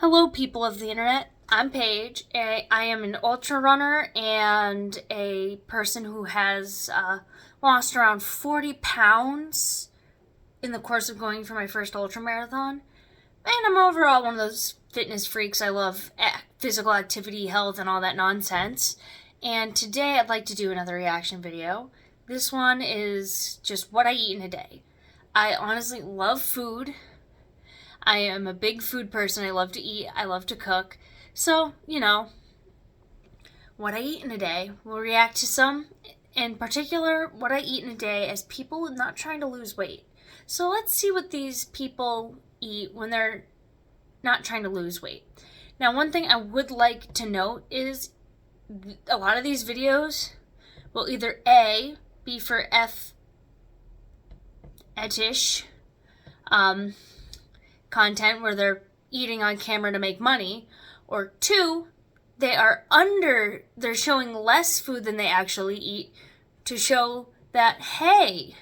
Hello, people of the internet. I'm Paige. I am an ultra runner and a person who has lost around 40 pounds in the course of going for my first ultra marathon. And I'm overall one of those fitness freaks. I love physical activity, health, and all that nonsense. And today I'd like to do another reaction video. This one is just what I eat in a day. I honestly love food. I am a big food person. I love to eat. I love to cook. So, what I eat in a day. We'll react to some, in particular, what I eat in a day as people not trying to lose weight. So let's see what these people eat when they're not trying to lose weight. Now, one thing I would like to note is a lot of these videos will either A, be for etish, content where they're eating on camera to make money, or two, they're showing less food than they actually eat to show that, hey,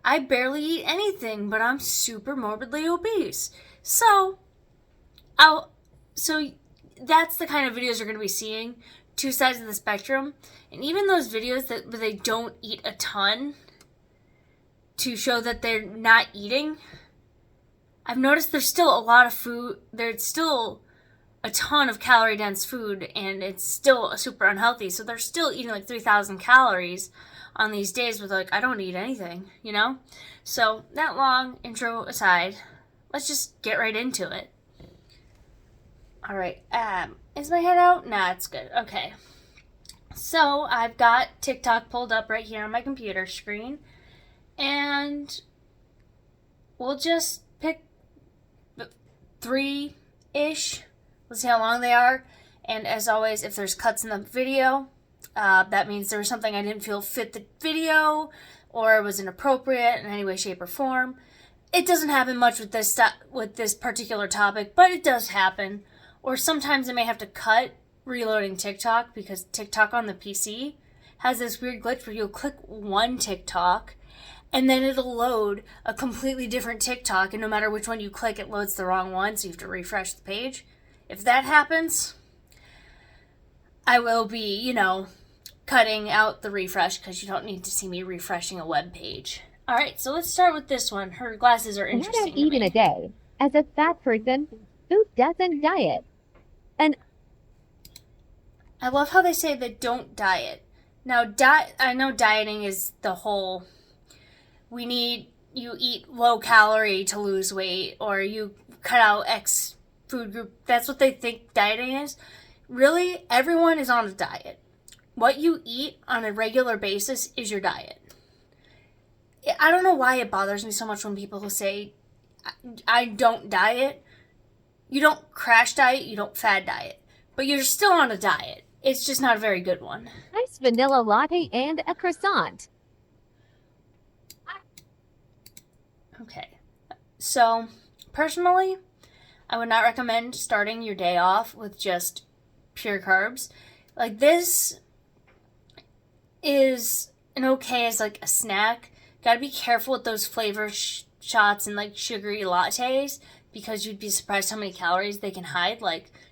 I barely eat anything, but I'm super morbidly obese. So that's the kind of videos you're going to be seeing, two sides of the spectrum. And even those videos where they don't eat a ton to show that they're not eating, I've noticed there's still a lot of food. There's still a ton of calorie-dense food, and it's still super unhealthy. So they're still eating like 3,000 calories on these days with I don't eat anything, So that long intro aside, let's just get right into it. All right. Is my head out? Nah, it's good. Okay. So I've got TikTok pulled up right here on my computer screen, and we'll just pick 3-ish. Let's see how long they are. And as always, if there's cuts in the video, that means there was something I didn't feel fit the video or was inappropriate in any way, shape, or form. It doesn't happen much with this particular topic, but it does happen. Or sometimes I may have to cut reloading TikTok because TikTok on the PC has this weird glitch where you'll click one TikTok and then it'll load a completely different TikTok, and no matter which one you click, it loads the wrong one, so you have to refresh the page. If that happens, I will be, cutting out the refresh because you don't need to see me refreshing a web page. All right, so let's start with this one. Her glasses are interesting. What I eat in a day. As a fat person, food doesn't diet. And I love how they say that don't diet. Now, I know dieting is the whole, you eat low calorie to lose weight, or you cut out X food group. That's what they think dieting is. Really, everyone is on a diet. What you eat on a regular basis is your diet. I don't know why it bothers me so much when people say, I don't diet. You don't crash diet, you don't fad diet. But you're still on a diet. It's just not a very good one. iced vanilla latte and a croissant. Okay. So, personally, I would not recommend starting your day off with just pure carbs. This is okay as a snack. Gotta be careful with those flavor shots and sugary lattes because you'd be surprised how many calories they can hide.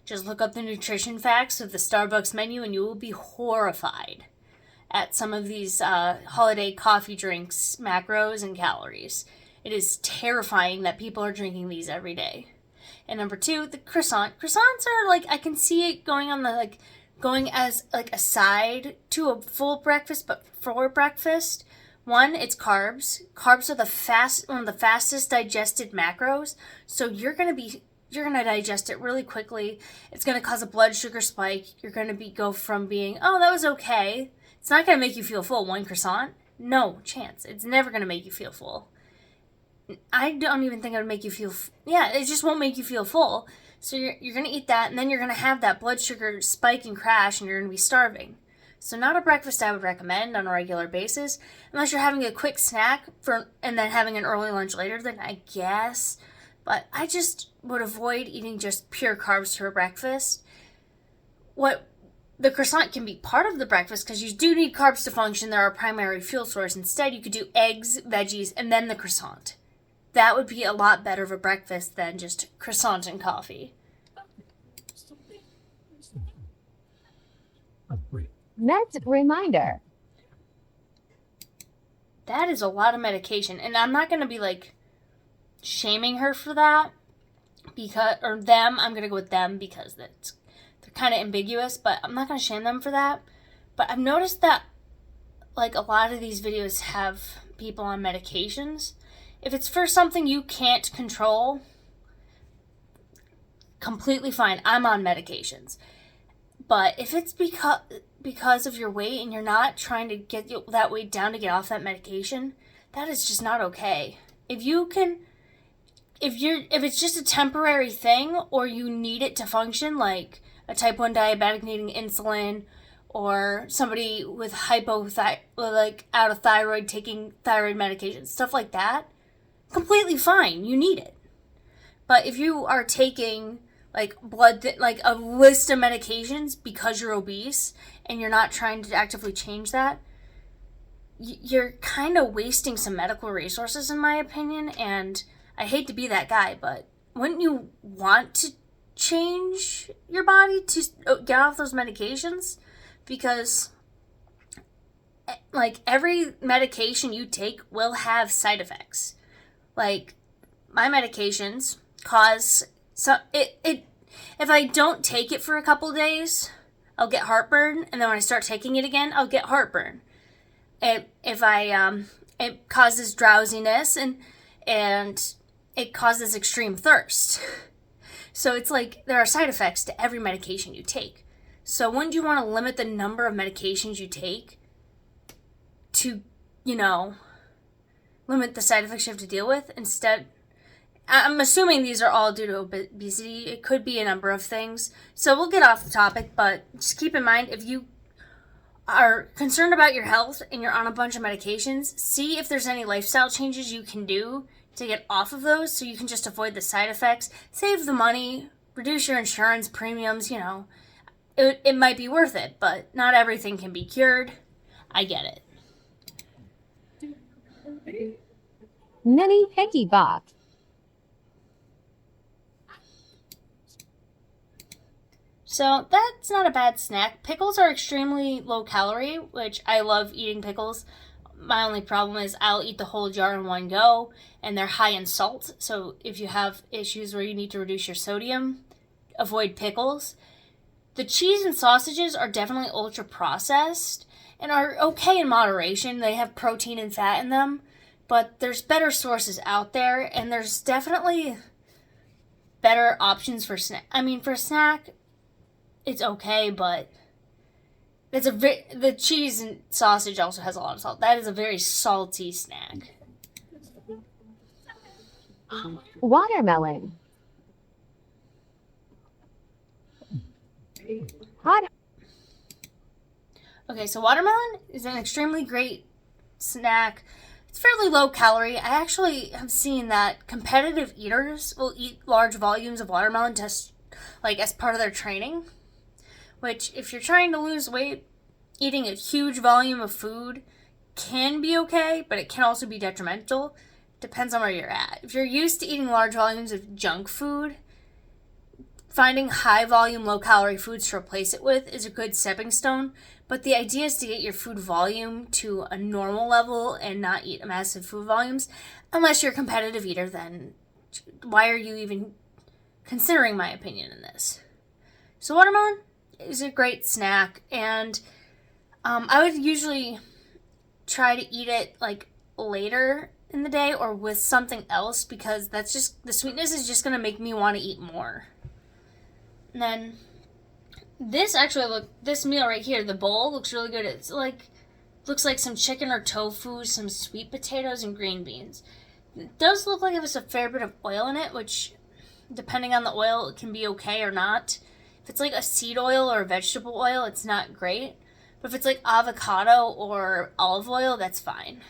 Just look up the nutrition facts of the Starbucks menu and you will be horrified at some of these holiday coffee drinks, macros, and calories. It is terrifying that people are drinking these every day. And number two, the croissant. Croissants are I can see it going on going as a side to a full breakfast, but for breakfast, one, it's carbs. Carbs are one of the fastest digested macros. So you're gonna digest it really quickly. It's gonna cause a blood sugar spike. You're gonna go from being, oh, that was okay. It's not gonna make you feel full. One croissant, no chance. It's never gonna make you feel full. I don't even think it would make you feel, it just won't make you feel full. So you're going to eat that, and then you're going to have that blood sugar spike and crash, and you're going to be starving. So not a breakfast I would recommend on a regular basis, unless you're having a quick snack and then having an early lunch later, then I guess. But I just would avoid eating just pure carbs for breakfast. The croissant can be part of the breakfast because you do need carbs to function. They're our primary fuel source. Instead, you could do eggs, veggies, and then the croissant. That would be a lot better of a breakfast than just croissant and coffee. Meds reminder. That is a lot of medication. And I'm not going to be like shaming her for that because, or them, I'm going to go with them because they're kind of ambiguous, but I'm not going to shame them for that. But I've noticed that like a lot of these videos have people on medications. If it's for something you can't control, completely fine. I'm on medications. But if it's because of your weight and you're not trying to get that weight down to get off that medication, that is just not okay. If it's just a temporary thing or you need it to function, like a type 1 diabetic needing insulin or somebody with out of thyroid taking thyroid medication, stuff like that, completely fine. You need it. But if you are taking like like a list of medications because you're obese and you're not trying to actively change that, you're kind of wasting some medical resources, in my opinion. And I hate to be that guy, but wouldn't you want to change your body to get off those medications? Because like every medication you take will have side effects. Like my medications cause if I don't take it for a couple days, I'll get heartburn, and then when I start taking it again, I'll get heartburn. It causes drowsiness and it causes extreme thirst. So it's like there are side effects to every medication you take. So wouldn't you want to limit the number of medications you take to, limit the side effects you have to deal with instead? I'm assuming these are all due to obesity. It could be a number of things. So we'll get off the topic, but just keep in mind, if you are concerned about your health and you're on a bunch of medications, see if there's any lifestyle changes you can do to get off of those so you can just avoid the side effects, save the money, reduce your insurance premiums, It might be worth it, but not everything can be cured. I get it. Mini Hickey Box. So that's not a bad snack. Pickles are extremely low calorie, which I love eating pickles. My only problem is I'll eat the whole jar in one go, and they're high in salt. So if you have issues where you need to reduce your sodium, avoid pickles. The cheese and sausages are definitely ultra processed and are okay in moderation. They have protein and fat in them, but there's better sources out there, and there's definitely better options for snack. I mean, for snack, it's okay, but the cheese and sausage also has a lot of salt. That is a very salty snack. Watermelon. Hot. Okay, so watermelon is an extremely great snack. It's fairly low calorie. I actually have seen that competitive eaters will eat large volumes of watermelon just like as part of their training. Which, if you're trying to lose weight, eating a huge volume of food can be okay, but it can also be detrimental. Depends on where you're at. If you're used to eating large volumes of junk food, finding high volume, low calorie foods to replace it with is a good stepping stone. But the idea is to get your food volume to a normal level and not eat massive food volumes. Unless you're a competitive eater, then why are you even considering my opinion in this? So watermelon is a great snack, and I would usually try to eat it like later in the day or with something else, because that's just, the sweetness is just going to make me want to eat more. And then this meal right here, the bowl looks really good. It's looks like some chicken or tofu, some sweet potatoes, and green beans. It does look like it has a fair bit of oil in it, which depending on the oil, it can be okay or not. If it's like a seed oil or a vegetable oil, it's not great. But if it's like avocado or olive oil, that's fine.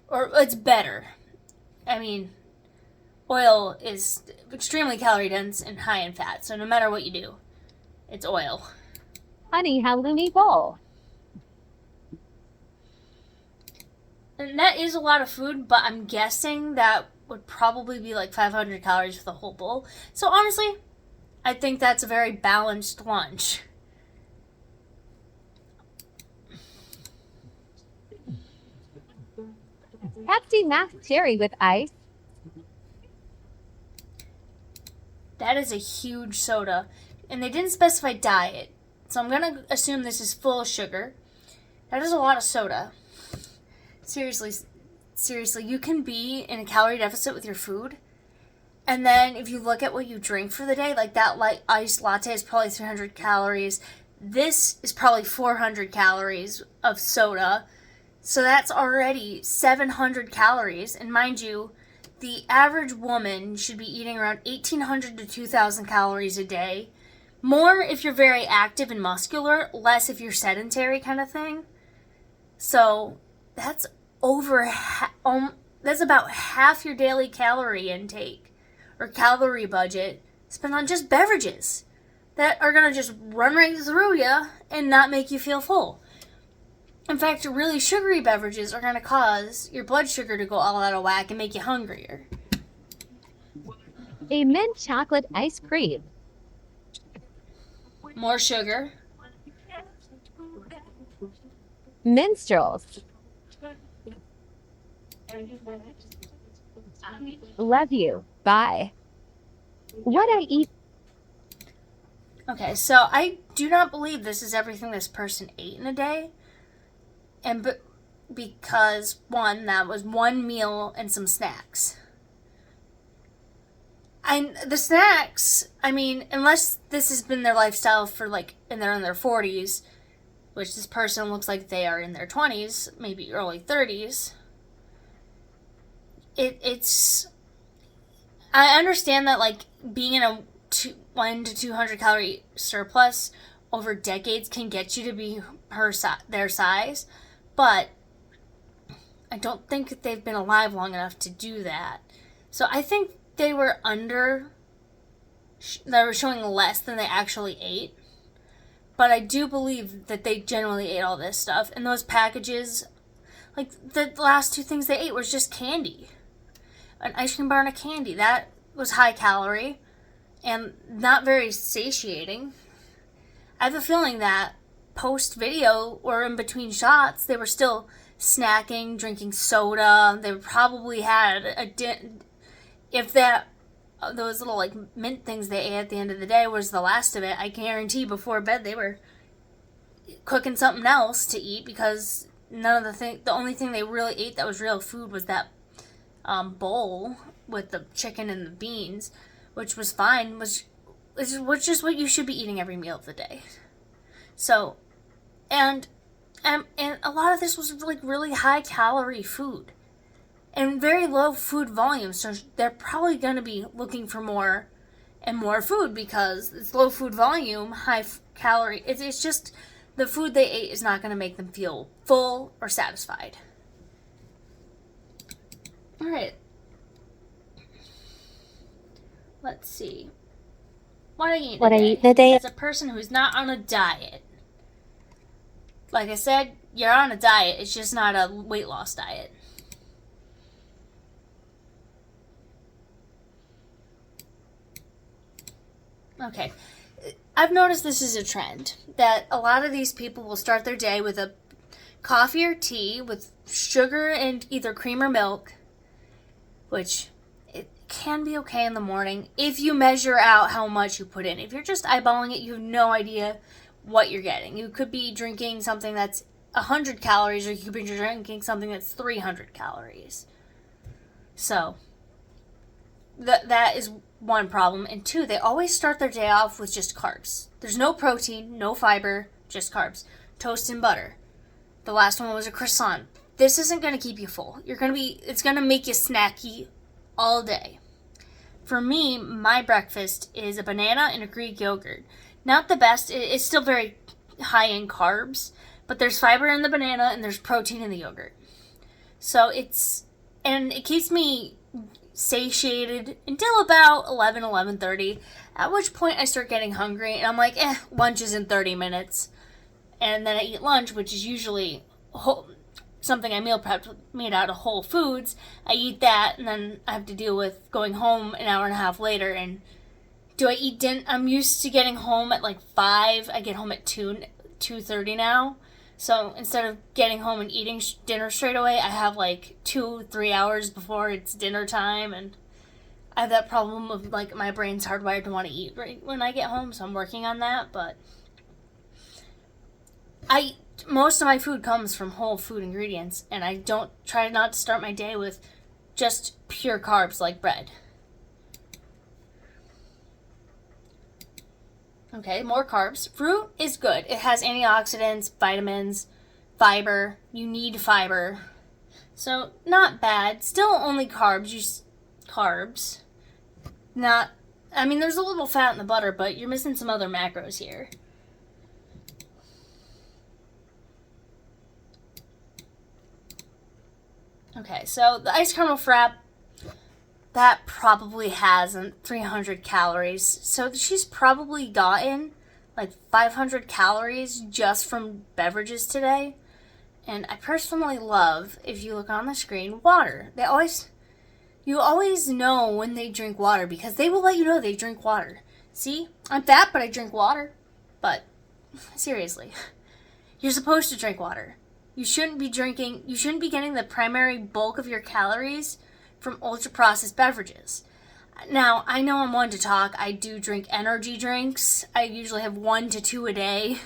Or it's better. I mean, oil is extremely calorie dense and high in fat, so no matter what you do, it's oil. Honey halloumi bowl. And that is a lot of food, but I'm guessing that would probably be like 500 calories for the whole bowl. So honestly, I think that's a very balanced lunch. Pepsi Max Cherry with ice. That is a huge soda. And they didn't specify diet. So I'm going to assume this is full of sugar. That is a lot of soda. Seriously, you can be in a calorie deficit with your food. And then if you look at what you drink for the day, like that light iced latte is probably 300 calories. This is probably 400 calories of soda. So that's already 700 calories. And mind you, the average woman should be eating around 1,800 to 2,000 calories a day. More if you're very active and muscular, less if you're sedentary kind of thing. So that's that's about half your daily calorie intake or calorie budget spent on just beverages that are going to just run right through you and not make you feel full. In fact, really sugary beverages are going to cause your blood sugar to go all out of whack and make you hungrier. A mint chocolate ice cream. More sugar. Minstrels. Love you. Bye. What I eat. Okay, so I do not believe this is everything this person ate in a day. And because, one, that was one meal and some snacks. The snacks, I mean, unless this has been their lifestyle for and they're in their 40s, which this person looks like they are in their 20s, maybe early 30s. I understand that being in a 1 to 200 calorie surplus over decades can get you to be their size, but I don't think they've been alive long enough to do that. So I think they were showing less than they actually ate. But I do believe that they generally ate all this stuff. And those packages, the last two things they ate was just candy. An ice cream bar and a candy. That was high calorie and not very satiating. I have a feeling that post video or in between shots, they were still snacking, drinking soda. They probably had those little mint things they ate at the end of the day was the last of it. I guarantee before bed they were cooking something else to eat, because the only thing they really ate that was real food was that bowl with the chicken and the beans, which was fine, which is what you should be eating every meal of the day. So, and a lot of this was really high calorie food and very low food volume, so they're probably going to be looking for more and more food because it's low food volume, high calorie. It's just the food they ate is not going to make them feel full or satisfied. All right. Let's see. What I eat in a day. As a person who's not on a diet. Like I said, you're on a diet. It's just not a weight loss diet. Okay. I've noticed this is a trend, that a lot of these people will start their day with a coffee or tea with sugar and either cream or milk, which it can be okay in the morning if you measure out how much you put in. If you're just eyeballing it, you have no idea what you're getting. You could be drinking something that's 100 calories, or you could be drinking something that's 300 calories. So that is one problem. And two, they always start their day off with just carbs. There's no protein, no fiber, just carbs. Toast and butter. The last one was a croissant. This isn't going to keep you full. It's going to make you snacky all day. For me, my breakfast is a banana and a Greek yogurt. Not the best. It's still very high in carbs, but there's fiber in the banana and there's protein in the yogurt. So it keeps me satiated until about 11:30, at which point I start getting hungry and I'm like, lunch is in 30 minutes. And then I eat lunch, which is usually something I meal prepped made out of whole foods. I eat that, and then I have to deal with going home an hour and a half later. And do I eat dinner? I'm used to getting home at 5. I get home at 2:30 now. So instead of getting home and eating dinner straight away, I have like 2-3 hours before it's dinner time, and I have that problem of like my brain's hardwired to want to eat right when I get home, so I'm working on that. But most of my food comes from whole food ingredients, and I don't try not to start my day with just pure carbs like bread. Okay, more carbs. Fruit is good. It has antioxidants, vitamins, fiber. You need fiber. So, not bad. Still only carbs. Carbs. Not, I mean, there's a little fat in the butter, but you're missing some other macros here. Okay, so the iced caramel frap, that probably has 300 calories. So she's probably gotten like 500 calories just from beverages today. And I personally love, if you look on the screen, water. You always know when they drink water because they will let you know they drink water. See, I'm fat, but I drink water. But seriously, you're supposed to drink water. You shouldn't be getting the primary bulk of your calories from ultra-processed beverages. Now, I know I'm one to talk. I do drink energy drinks. I usually have 1 to 2 a day.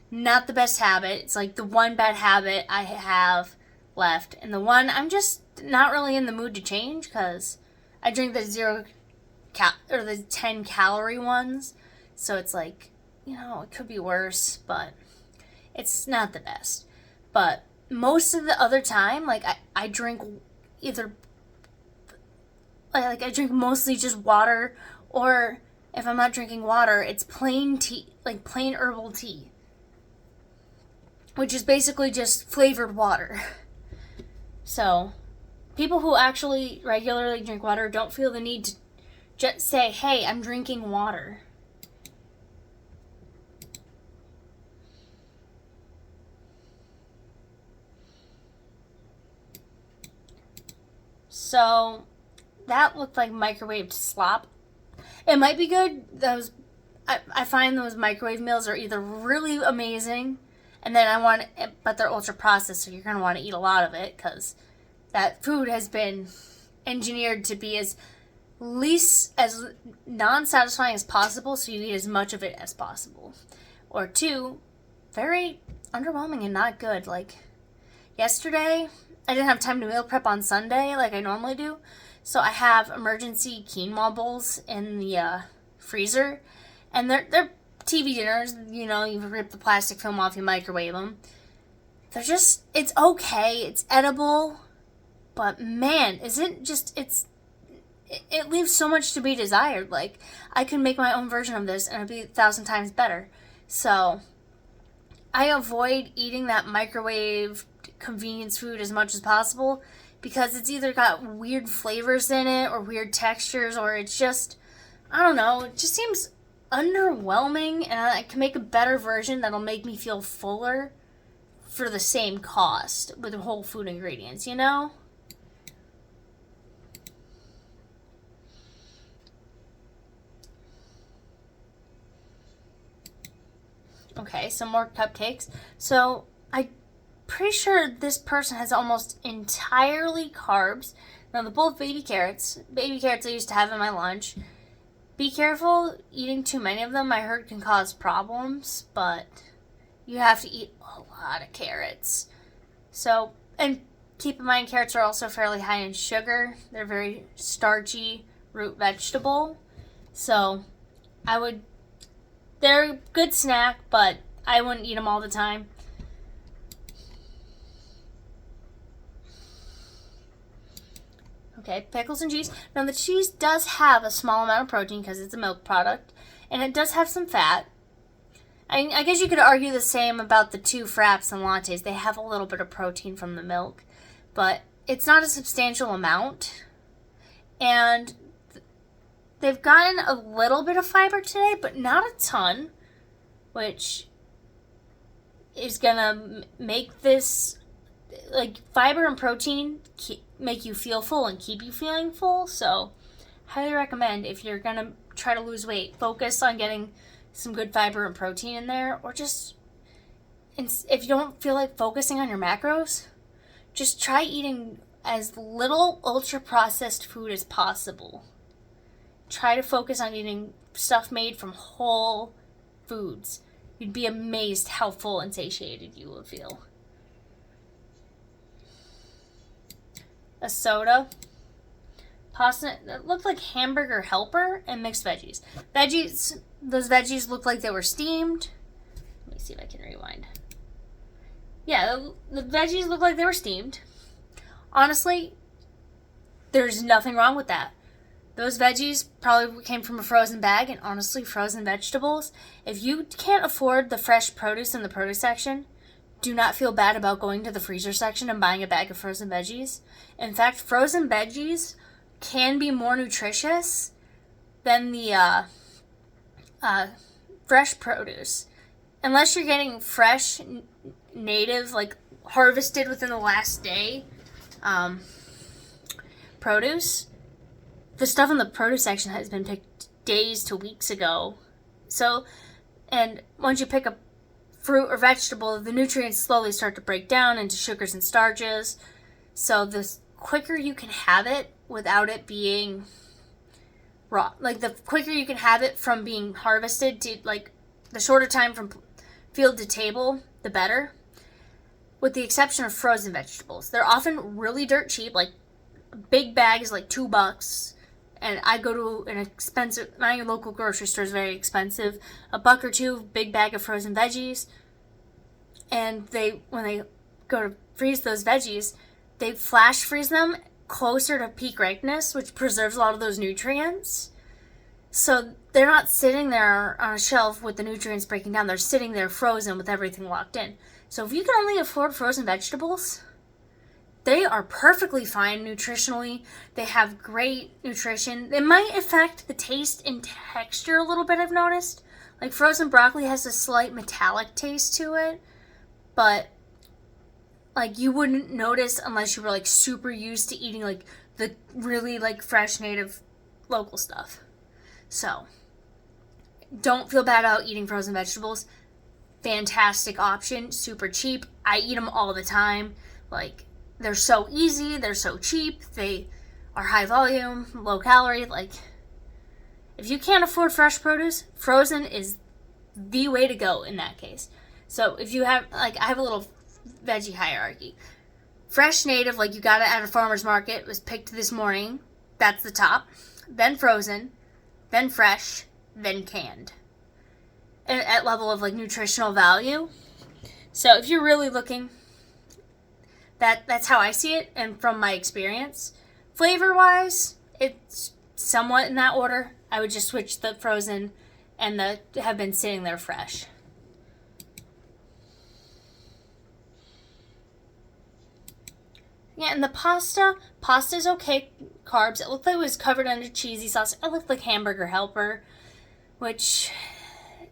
Not the best habit. It's like the one bad habit I have left. And the one I'm just not really in the mood to change because I drink the 10 calorie ones. So it's like, it could be worse, but it's not the best. But most of the other time, like I drink either I drink mostly just water, or if I'm not drinking water, it's plain tea, like plain herbal tea, which is basically just flavored water. So, people who actually regularly drink water don't feel the need to just say, hey, I'm drinking water. So, that looked like microwaved slop. It might be good. I find those microwave meals are either really amazing, and then but they're ultra processed, so you're gonna want to eat a lot of it because that food has been engineered to be as non-satisfying as possible, so you eat as much of it as possible. Or 2, very underwhelming and not good. Like yesterday, I didn't have time to meal prep on Sunday like I normally do. So I have emergency quinoa bowls in the freezer, and they're TV dinners. You rip the plastic film off, you microwave them. It's okay, it's edible, but man, it leaves so much to be desired. Like, I could make my own version of this, and it'd be 1,000 times better. So I avoid eating that microwave convenience food as much as possible, because it's either got weird flavors in it or weird textures, or it's just, I don't know, it just seems underwhelming, and I can make a better version that'll make me feel fuller for the same cost with whole food ingredients, Okay, some more cupcakes. So, I'm pretty sure this person has almost entirely carbs. Now, they're both baby carrots. Baby carrots I used to have in my lunch. Be careful eating too many of them. I heard can cause problems, but you have to eat a lot of carrots. So, and keep in mind, carrots are also fairly high in sugar. They're very starchy root vegetable. So, they're a good snack, but I wouldn't eat them all the time. Okay, pickles and cheese. Now, the cheese does have a small amount of protein because it's a milk product, and it does have some fat. I guess you could argue the same about the 2 fraps and lattes. They have a little bit of protein from the milk, but it's not a substantial amount. And they've gotten a little bit of fiber today, but not a ton, which is gonna make this, like, fiber and protein make you feel full and keep you feeling full. So highly recommend, if you're gonna try to lose weight, focus on getting some good fiber and protein in there, or just if you don't feel like focusing on your macros, just try eating as little ultra-processed food as possible. Try to focus on eating stuff made from whole foods. You'd be amazed how full and satiated you would feel. A soda. Pasta that looked like hamburger helper and mixed veggies. Those veggies looked like they were steamed. Let me see if I can rewind. Yeah, the veggies looked like they were steamed. Honestly, there's nothing wrong with that. Those veggies probably came from a frozen bag, and honestly, frozen vegetables, if you can't afford the fresh produce in the produce section, do not feel bad about going to the freezer section and buying a bag of frozen veggies. In fact, frozen veggies can be more nutritious than the fresh produce. Unless you're getting fresh, native, like harvested within the last day produce, the stuff in the produce section has been picked days to weeks ago. So, and once you pick a fruit or vegetable, the nutrients slowly start to break down into sugars and starches. So the quicker you can have it without it being raw, like the quicker you can have it from being harvested to, like, the shorter time from field to table, the better. With the exception of frozen vegetables, they're often really dirt cheap. Like, a big bag is like $2, and I go to an expensive, my local grocery store is very expensive, $1 or $2 big bag of frozen veggies. And when they go to freeze those veggies, they flash freeze them closer to peak ripeness, which preserves a lot of those nutrients. So they're not sitting there on a shelf with the nutrients breaking down. They're sitting there frozen with everything locked in. So if you can only afford frozen vegetables, they are perfectly fine nutritionally. They have great nutrition. It might affect the taste and texture a little bit, I've noticed. Like, frozen broccoli has a slight metallic taste to it, but like, you wouldn't notice unless you were like super used to eating like the really like fresh native local stuff. So don't feel bad about eating frozen vegetables. Fantastic option, super cheap. I eat them all the time. Like, they're so easy, they're so cheap, they are high volume, low calorie. Like, if you can't afford fresh produce, frozen is the way to go in that case. So if you have, like, I have a little veggie hierarchy. Fresh native, like you got it at a farmer's market, was picked this morning. That's the top. Then frozen, then fresh, then canned. At level of like nutritional value. So if you're really looking, that's how I see it, and from my experience. Flavor wise, it's somewhat in that order. I would just switch the frozen and the have been sitting there fresh. Yeah, and the pasta's okay carbs. It looked like it was covered under cheesy sauce. It looked like hamburger helper, which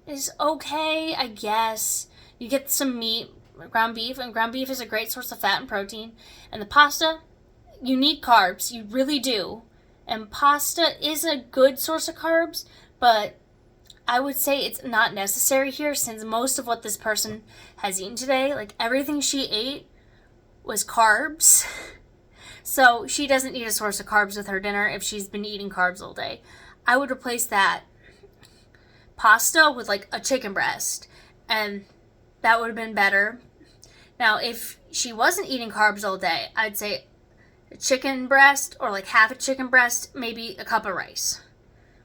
is okay, I guess. You get some meat, ground beef, and ground beef is a great source of fat and protein. And the pasta, you need carbs, you really do. And pasta is a good source of carbs, but I would say it's not necessary here, since most of what this person has eaten today, like everything she ate, was carbs. So she doesn't need a source of carbs with her dinner if she's been eating carbs all day. I would replace that pasta with like a chicken breast, and that would have been better. Now, if she wasn't eating carbs all day, I'd say a chicken breast, or like half a chicken breast, maybe a cup of rice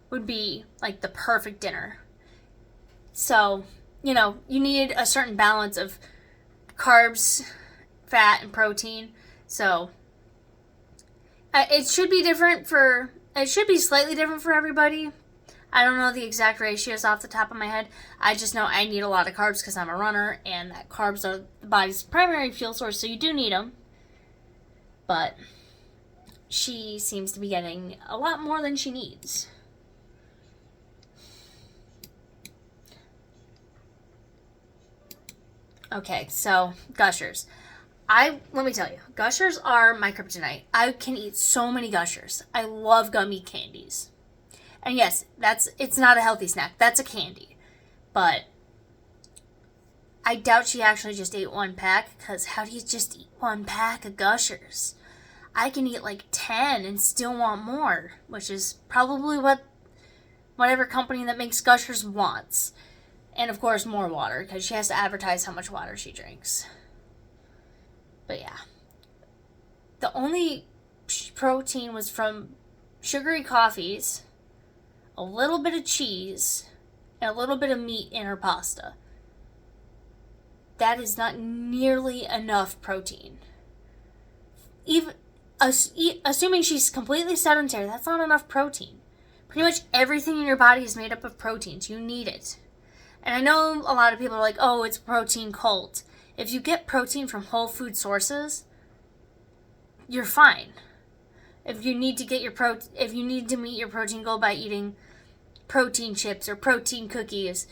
would be like the perfect dinner. So, you need a certain balance of carbs, fat, and protein. So it should be slightly different for everybody. I don't know the exact ratios off the top of my head. I just know I need a lot of carbs because I'm a runner, and that carbs are the body's primary fuel source, so you do need them. But she seems to be getting a lot more than she needs. Okay, so Gushers. Let me tell you, Gushers are my kryptonite. I can eat so many Gushers. I love gummy candies. And yes, it's not a healthy snack. That's a candy. But I doubt she actually just ate one pack, because how do you just eat one pack of Gushers? I can eat like 10 and still want more, which is probably what whatever company that makes Gushers wants. And of course, more water, because she has to advertise how much water she drinks. But yeah. The only protein was from sugary coffees, a little bit of cheese, and a little bit of meat in her pasta. That is not nearly enough protein. Even assuming she's completely sedentary, that's not enough protein. Pretty much everything in your body is made up of proteins. You need it. And I know a lot of people are like, oh, it's protein cult. If you get protein from whole food sources, you're fine. If you need to get if you need to meet your protein goal by eating protein chips or protein cookies,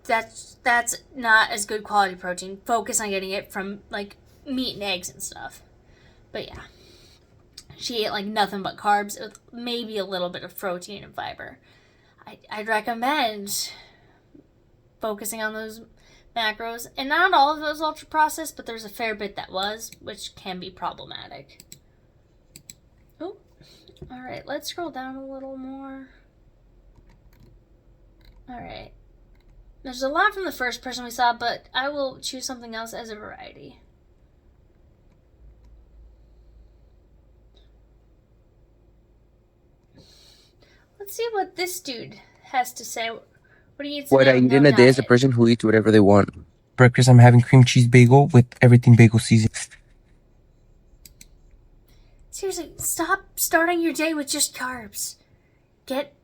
that's not as good quality protein. Focus on getting it from like meat and eggs and stuff. But yeah, she ate like nothing but carbs with maybe a little bit of protein and fiber. I'd recommend focusing on those macros, and not all of those ultra processed, but there's a fair bit that was, which can be problematic. Oh, all right, let's scroll down a little more. All right, there's a lot from the first person we saw, but I will choose something else as a variety. Let's see what this dude has to say. What he eats What I eat in a day is a person who eats whatever they want. Breakfast, I'm having cream cheese bagel with everything bagel seasoning. Seriously, stop starting your day with just carbs. Get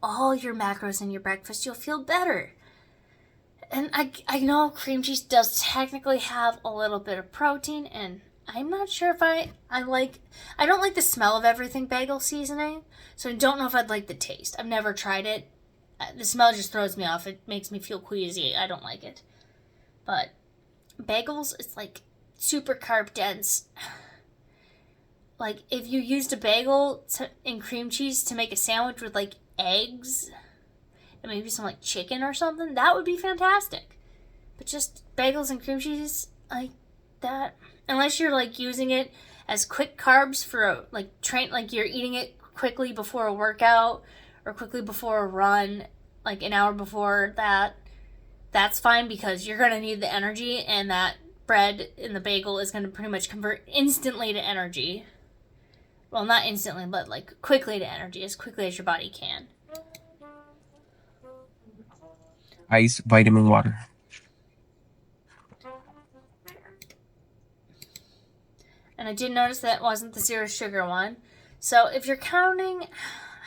all your macros in your breakfast. You'll feel better. And I know cream cheese does technically have a little bit of protein, and I'm not sure if I don't like the smell of everything bagel seasoning, so I don't know if I'd like the taste. I've never tried it. The smell just throws me off. It makes me feel queasy. I don't like it. But bagels, it's like super carb dense. Like if you used a bagel and cream cheese to make a sandwich with like eggs and maybe some like chicken or something, that would be fantastic. But just bagels and cream cheese like that, unless you're like using it as quick carbs for a like you're eating it quickly before a workout or quickly before a run, like an hour before that, that's fine, because you're going to need the energy, and that bread in the bagel is going to pretty much convert instantly to energy. Well, not instantly, but like quickly to energy, as quickly as your body can. Ice, vitamin water. And I did notice that wasn't the zero sugar one. So if you're counting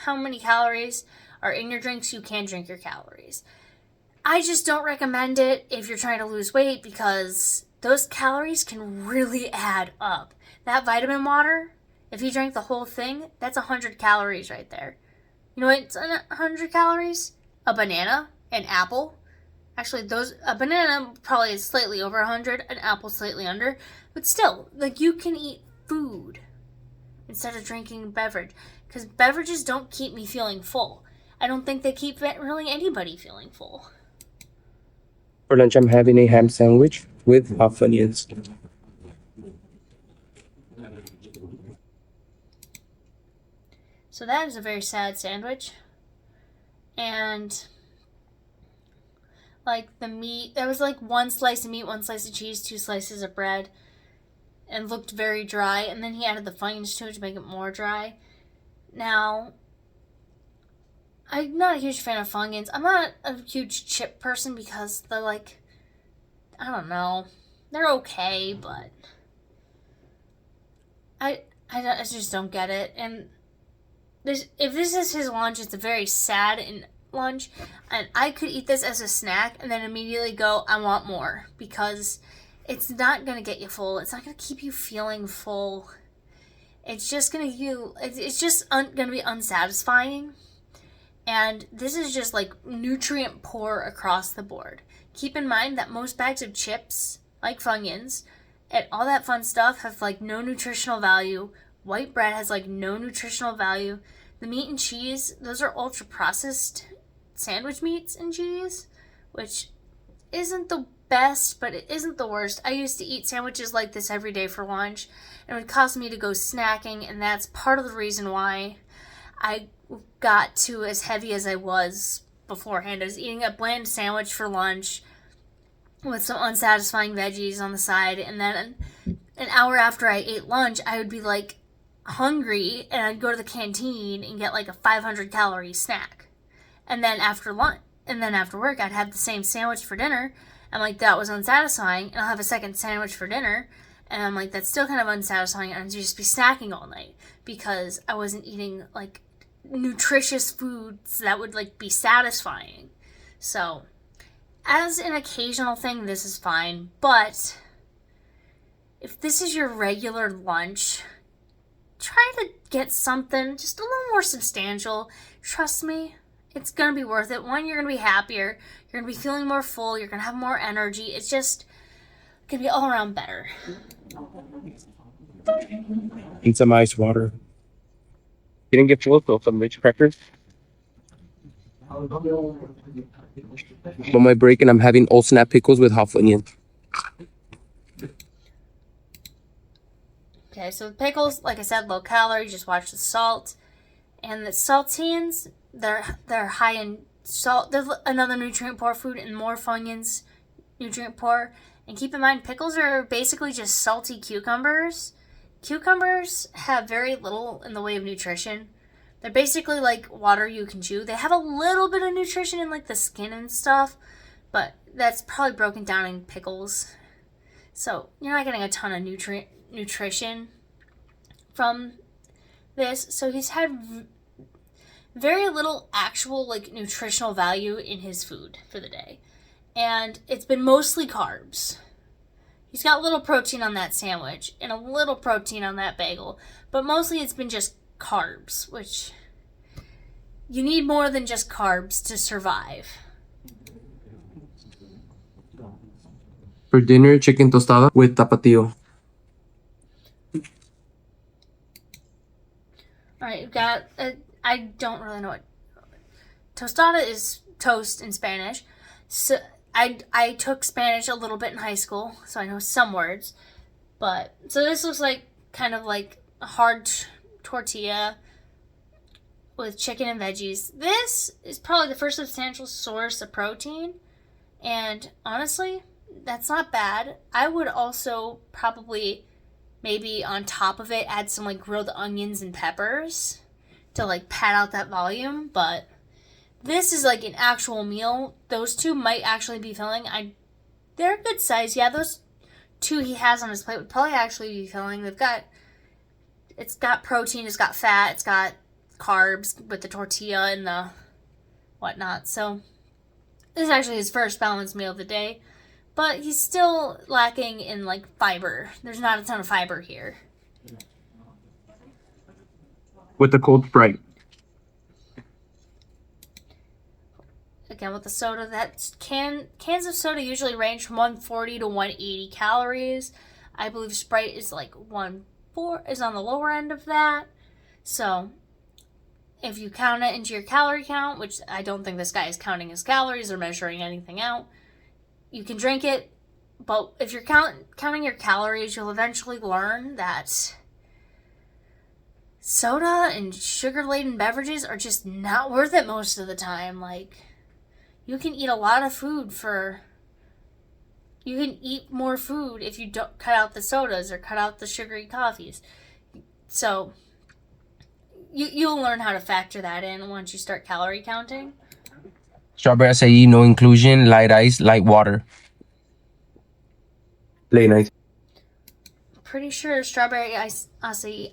how many calories are in your drinks, you can drink your calories. I just don't recommend it if you're trying to lose weight, because those calories can really add up. That vitamin water, if you drank the whole thing, that's 100 calories right there. You know what's 100 calories? A banana, an apple. Actually, a banana probably is slightly over 100, an apple slightly under. But still, like, you can eat food instead of drinking beverage. Because beverages don't keep me feeling full. I don't think they keep really anybody feeling full. For lunch, I'm having a ham sandwich with half onions. So that is a very sad sandwich. And like the meat, there was like one slice of meat, one slice of cheese, 2 slices of bread, and looked very dry. And then he added the Funyuns to it to make it more dry. Now, I'm not a huge fan of Funyuns. I'm not a huge chip person because they're like, I don't know, they're okay, but I just don't get it. And if this is his lunch, it's a very sad lunch, and I could eat this as a snack and then immediately go, I want more, because it's not going to get you full. It's not going to keep you feeling full. It's just going to going to be unsatisfying. And this is just like nutrient poor across the board. Keep in mind that most bags of chips, like Funyuns, and all that fun stuff have like no nutritional value. White bread has like no nutritional value. The meat and cheese, those are ultra processed sandwich meats and cheese, which isn't the best, but it isn't the worst. I used to eat sandwiches like this every day for lunch, and it would cause me to go snacking, and that's part of the reason why I got to as heavy as I was beforehand. I was eating a bland sandwich for lunch with some unsatisfying veggies on the side, and then an hour after I ate lunch, I would be like hungry, and I'd go to the canteen and get like a 500 calorie snack. And then after lunch, and then after work, I'd have the same sandwich for dinner. I'm like, that was unsatisfying, and I'll have a second sandwich for dinner, and I'm like, that's still kind of unsatisfying, and I'd just be snacking all night because I wasn't eating like nutritious foods that would like be satisfying. So as an occasional thing, this is fine, but if this is your regular lunch, try to get something just a little more substantial. Trust me, it's gonna be worth it. One, you're gonna be happier, you're gonna be feeling more full, you're gonna have more energy. It's just gonna be all around better. Need some ice water. You didn't get full of some rich crackers? On my break, and I'm having old snap pickles with half onion. Okay, so the pickles, like I said, low calorie, just watch the salt. And the saltines, they're high in salt. They're another nutrient poor food, and more Funyuns nutrient poor. And keep in mind, pickles are basically just salty cucumbers. Cucumbers have very little in the way of nutrition. They're basically like water you can chew. They have a little bit of nutrition in like the skin and stuff, but that's probably broken down in pickles. So you're not getting a ton of nutrition from this. So he's had very little actual like nutritional value in his food for the day, and it's been mostly carbs. He's got a little protein on that sandwich and a little protein on that bagel, but mostly it's been just carbs, which you need more than just carbs to survive. For dinner, chicken tostada with tapatio. Alright, you've got, I don't really know what, tostada is toast in Spanish. So I took Spanish a little bit in high school, so I know some words. But, so this looks like, kind of like a hard tortilla with chicken and veggies. This is probably the first substantial source of protein, and honestly, that's not bad. I would also probably maybe on top of it add some like grilled onions and peppers to like pad out that volume, but this is like an actual meal. Those two might actually be filling. They're a good size. Yeah, those two he has on his plate would probably actually be filling. It's got protein, it's got fat, it's got carbs with the tortilla and the whatnot. So this is actually his first balanced meal of the day, but he's still lacking in like fiber. There's not a ton of fiber here. With the cold Sprite. Again, with the soda, cans of soda usually range from 140 to 180 calories. I believe Sprite is like is on the lower end of that. So if you count it into your calorie count, which I don't think this guy is counting his calories or measuring anything out, you can drink it. But if you're counting your calories, you'll eventually learn that soda and sugar-laden beverages are just not worth it most of the time. Like, you can eat a lot of food you can eat more food if you don't cut out the sodas or cut out the sugary coffees. So you'll learn how to factor that in once you start calorie counting. Strawberry acai, no inclusion, light ice, light water. Late night. Pretty sure strawberry acai.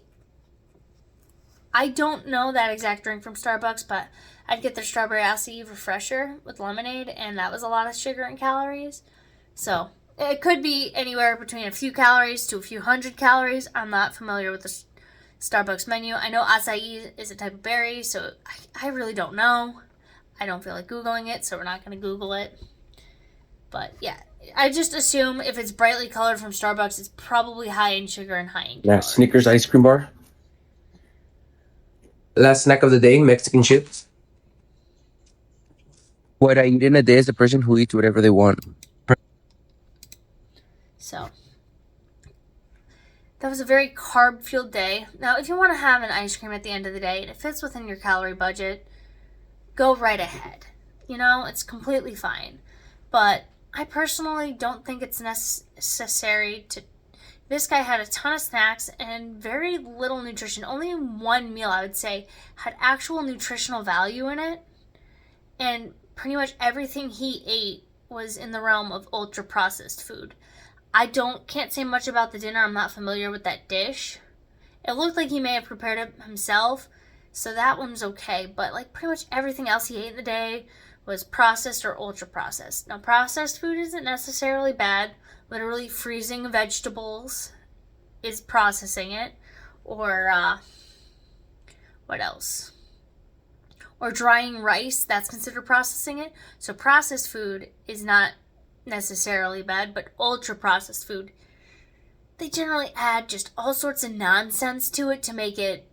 I don't know that exact drink from Starbucks, but I'd get their strawberry acai refresher with lemonade, and that was a lot of sugar and calories. So it could be anywhere between a few calories to a few hundred calories. I'm not familiar with the Starbucks menu. I know acai is a type of berry, so I really don't know. I don't feel like Googling it, so we're not going to Google it. But yeah, I just assume if it's brightly colored from Starbucks, it's probably high in sugar and high in calories. Yeah, Snickers ice cream bar. Last snack of the day, Mexican chips. What I eat in a day is the person who eats whatever they want. So that was a very carb-fueled day. Now, if you want to have an ice cream at the end of the day and it fits within your calorie budget, go right ahead. It's completely fine. But I personally don't think it's necessary to. This guy had a ton of snacks and very little nutrition. Only one meal, I would say, had actual nutritional value in it. And pretty much everything he ate was in the realm of ultra-processed food. I can't say much about the dinner. I'm not familiar with that dish. It looked like he may have prepared it himself, so that one's okay. But pretty much everything else he ate in the day was processed or ultra-processed. Now, processed food isn't necessarily bad. Literally freezing vegetables is processing it. Or, what else? Or drying rice, that's considered processing it. So processed food is not necessarily bad, but ultra processed food, they generally add just all sorts of nonsense to it to make it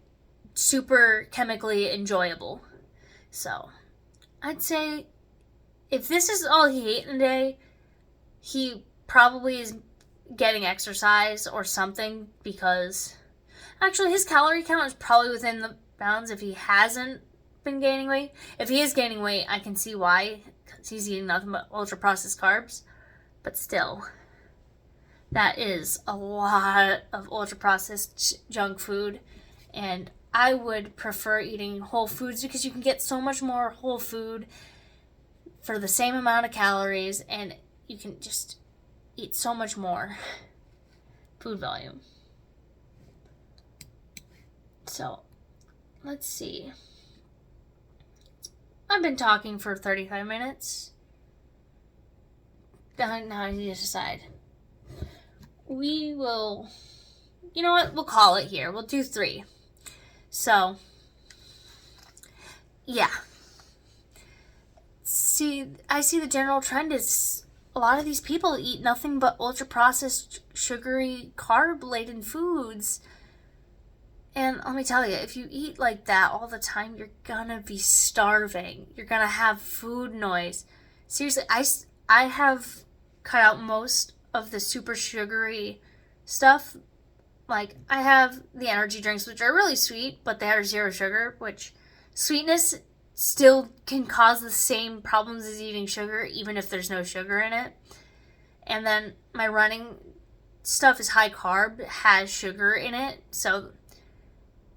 super chemically enjoyable. So I'd say if this is all he ate in a day, he probably is getting exercise or something, because actually his calorie count is probably within the bounds if he hasn't been gaining weight. If he is gaining weight, I can see why, because he's eating nothing but ultra processed carbs. But still, that is a lot of ultra processed junk food, and I would prefer eating whole foods because you can get so much more whole food for the same amount of calories, and you can just eat so much more food volume. So let's see. I've been talking for 35 minutes. Now I need to decide. We will, you know what, we'll call it here. We'll do 3. So, yeah. I see the general trend is a lot of these people eat nothing but ultra-processed, sugary, carb-laden foods. And let me tell you, if you eat like that all the time, you're gonna be starving. You're gonna have food noise. Seriously, I have cut out most of the super sugary stuff. I have the energy drinks, which are really sweet, but they are 0 sugar, which sweetness still can cause the same problems as eating sugar, even if there's no sugar in it. And then my running stuff is high carb, has sugar in it, so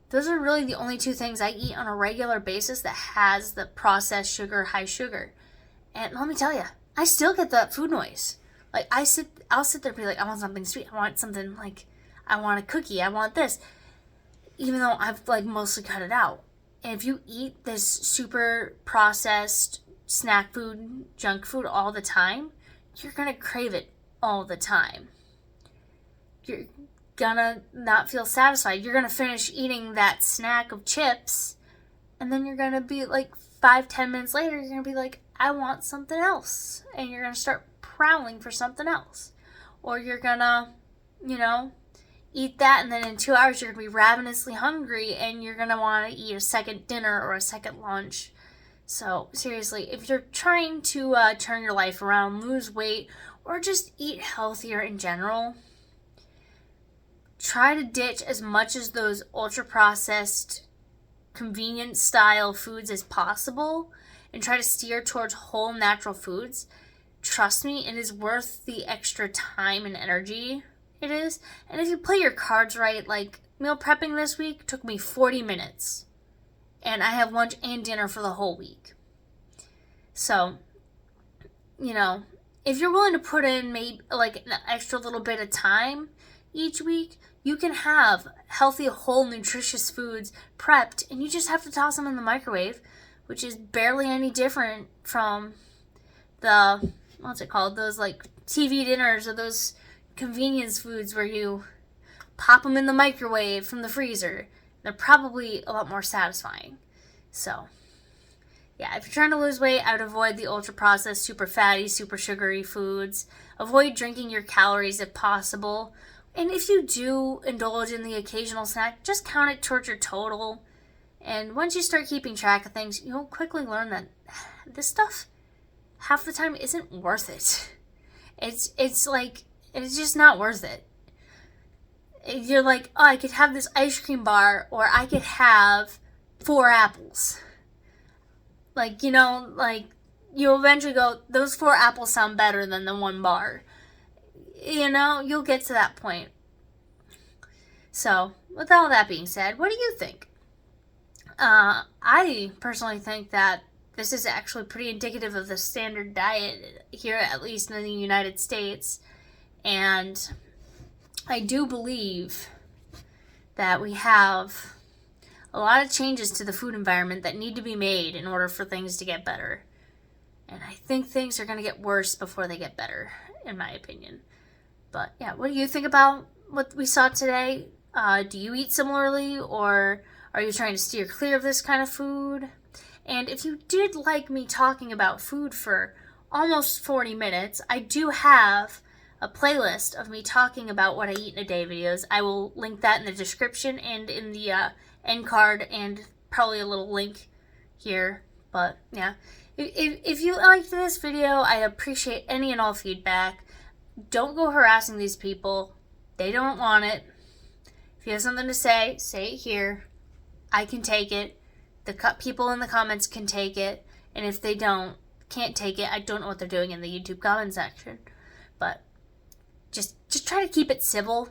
those are really the only 2 things I eat on a regular basis that has the processed sugar, high sugar. And let me tell you, I still get that food noise. I'll sit there and be like, I want something sweet. I want something I want a cookie. I want this. Even though I've mostly cut it out. And if you eat this super processed snack food, junk food all the time, you're going to crave it all the time. You're gonna not feel satisfied. You're gonna finish eating that snack of chips, and then you're gonna be 5-10 minutes later, you're gonna be like, I want something else, and you're gonna start prowling for something else. Or you're gonna eat that, and then in 2 hours you're gonna be ravenously hungry, and you're gonna want to eat a second dinner or a second lunch. So seriously, if you're trying to turn your life around, lose weight, or just eat healthier in general, try to ditch as much as those ultra-processed, convenience-style foods as possible and try to steer towards whole, natural foods. Trust me, it is worth the extra time and energy it is. And if you play your cards right, meal prepping this week took me 40 minutes. And I have lunch and dinner for the whole week. So, if you're willing to put in maybe an extra little bit of time each week, you can have healthy, whole, nutritious foods prepped, and you just have to toss them in the microwave, which is barely any different from the, those TV dinners or those convenience foods where you pop them in the microwave from the freezer. They're probably a lot more satisfying. So, yeah, if you're trying to lose weight, I would avoid the ultra-processed, super fatty, super sugary foods. Avoid drinking your calories if possible. And if you do indulge in the occasional snack, just count it towards your total. And once you start keeping track of things, you'll quickly learn that this stuff, half the time, isn't worth it. It's It's just not worth it. You're like, oh, I could have this ice cream bar, or I could have 4 apples. Like, you know, like, you eventually go, those 4 apples sound better than the 1 bar. You know, you'll get to that point. So, with all that being said, what do you think? I personally think that this is actually pretty indicative of the standard diet here, at least in the United States. And I do believe that we have a lot of changes to the food environment that need to be made in order for things to get better. And I think things are going to get worse before they get better, in my opinion. But yeah, what do you think about what we saw today? Do you eat similarly, or are you trying to steer clear of this kind of food? And if you did like me talking about food for almost 40 minutes, I do have a playlist of me talking about what I eat in a day videos. I will link that in the description and in the end card, and probably a little link here. But yeah, if you liked this video, I appreciate any and all feedback. Don't go harassing these people. They don't want it. If you have something to say it here. I can take it. The people in the comments can take it. And if they can't take it, I don't know what they're doing in the YouTube comment section. But just try to keep it civil,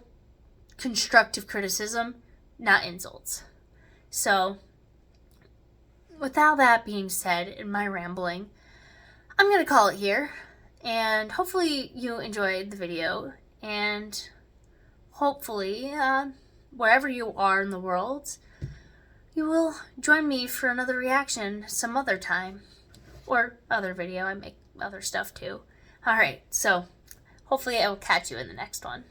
constructive criticism, not insults. So, with all that being said, in my rambling, I'm going to call it here. And hopefully you enjoyed the video. And hopefully, wherever you are in the world, you will join me for another reaction some other time. Or other video. I make other stuff too. Alright, so hopefully I will catch you in the next one.